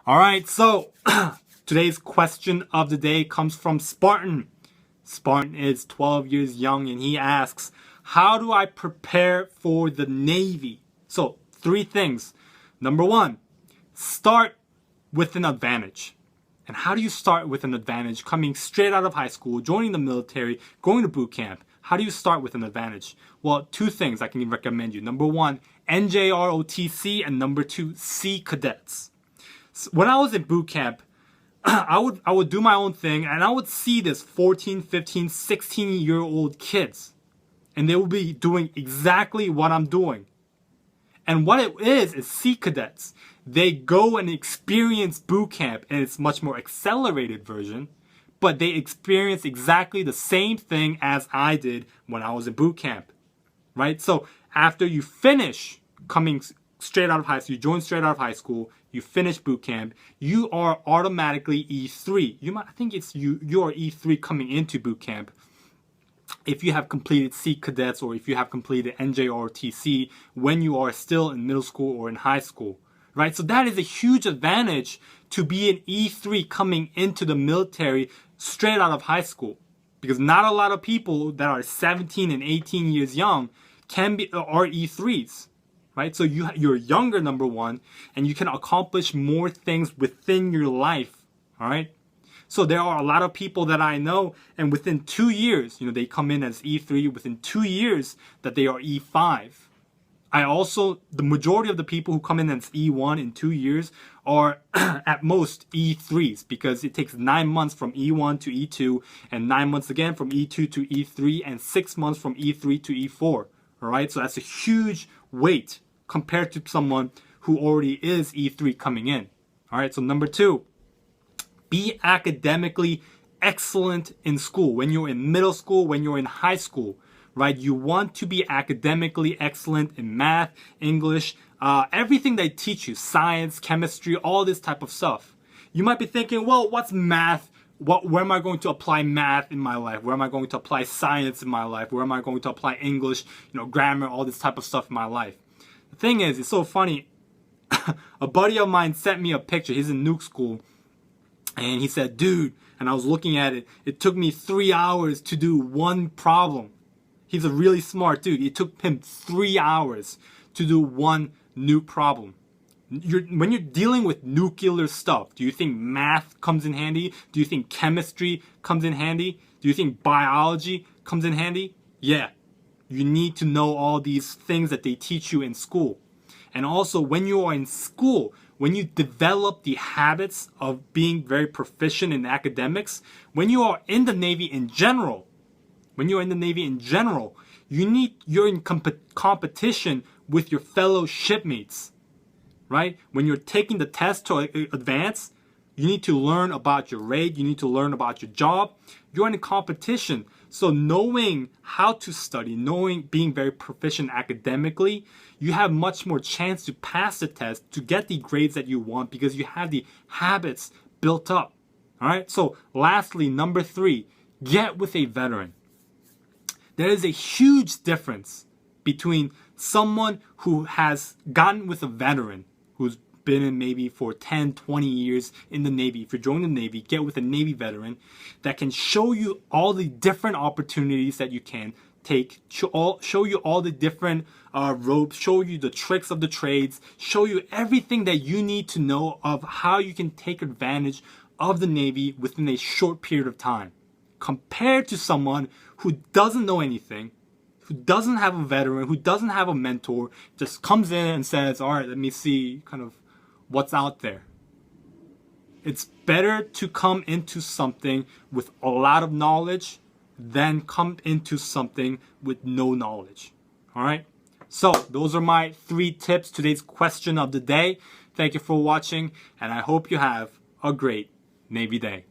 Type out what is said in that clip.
All right, so today's question of the day comes from Spartan. Spartan is 12 years young and he asks, how do I prepare for the Navy? So 3 things. Number 1, start with an advantage. And how do you start with an advantage? Coming straight out of high school, joining the military, going to boot camp. How do you start with an advantage? Well, 2 things I can recommend you. Number 1, NJROTC, and number 2, Sea Cadets. So when I was in boot camp, I would do my own thing and I would see this 14, 15, 16-year-old kids. And they will be doing exactly what I'm doing. And what it is Sea Cadets. They go and experience boot camp, and it's much more accelerated version, but they experience exactly the same thing as I did when I was in boot camp, right? So after you finish coming straight out of high school, you join straight out of high school, you finish boot camp, you are automatically E3. I think it's you are E3 coming into boot camp. If you have completed Sea Cadets or if you have completed NJROTC when you are still in middle school or in high school, right? So that is a huge advantage to be an E3 coming into the military straight out of high school, because not a lot of people that are 17 and 18 years young are E3s, right? So you're younger, number 1, and you can accomplish more things within your life, all right? So there are a lot of people that I know, and within 2 years, they come in as E3, within 2 years that they are E5. The majority of the people who come in as E1 in 2 years are at most E3s, because it takes 9 months from E1 to E2, and 9 months again from E2 to E3, and 6 months from E3 to E4. All right, so that's a huge wait compared to someone who already is E3 coming in. All right, so number 2, be academically excellent in school. When you're in middle school, when you're in high school, right? You want to be academically excellent in math, English, everything they teach you, science, chemistry, all this type of stuff. You might be thinking, well, what's math? Where am I going to apply math in my life? Where am I going to apply science in my life? Where am I going to apply English, grammar, all this type of stuff in my life? The thing is, it's so funny. A buddy of mine sent me a picture. He's in nuke school. And he said, dude, and I was looking at it, it took me 3 hours to do one problem. He's a really smart dude. It took him 3 hours to do one nuke problem. When you're dealing with nuclear stuff, do you think math comes in handy? Do you think chemistry comes in handy? Do you think biology comes in handy? Yeah. You need to know all these things that they teach you in school. And also, when you are in school, when you develop the habits of being very proficient in academics, when you are in the Navy in general, you're in competition with your fellow shipmates, right? When you're taking the test to advance, you need to learn about your rate, you need to learn about your job. You're in a competition. So knowing how to study, being very proficient academically, you have much more chance to pass the test, to get the grades that you want, because you have the habits built up. All right. So lastly, number 3, get with a veteran. There is a huge difference between someone who has gotten with a veteran, who's been in maybe for 10, 20 years in the Navy. If you're joining the Navy, get with a Navy veteran that can show you all the different opportunities that you can take, show you all the different ropes, show you the tricks of the trades, show you everything that you need to know of how you can take advantage of the Navy within a short period of time, compared to someone who doesn't know anything, who doesn't have a veteran, who doesn't have a mentor, just comes in and says, all right, let me see kind of what's out there. It's better to come into something with a lot of knowledge than come into something with no knowledge. All right? So those are my 3 tips, today's question of the day. Thank you for watching, and I hope you have a great Navy day.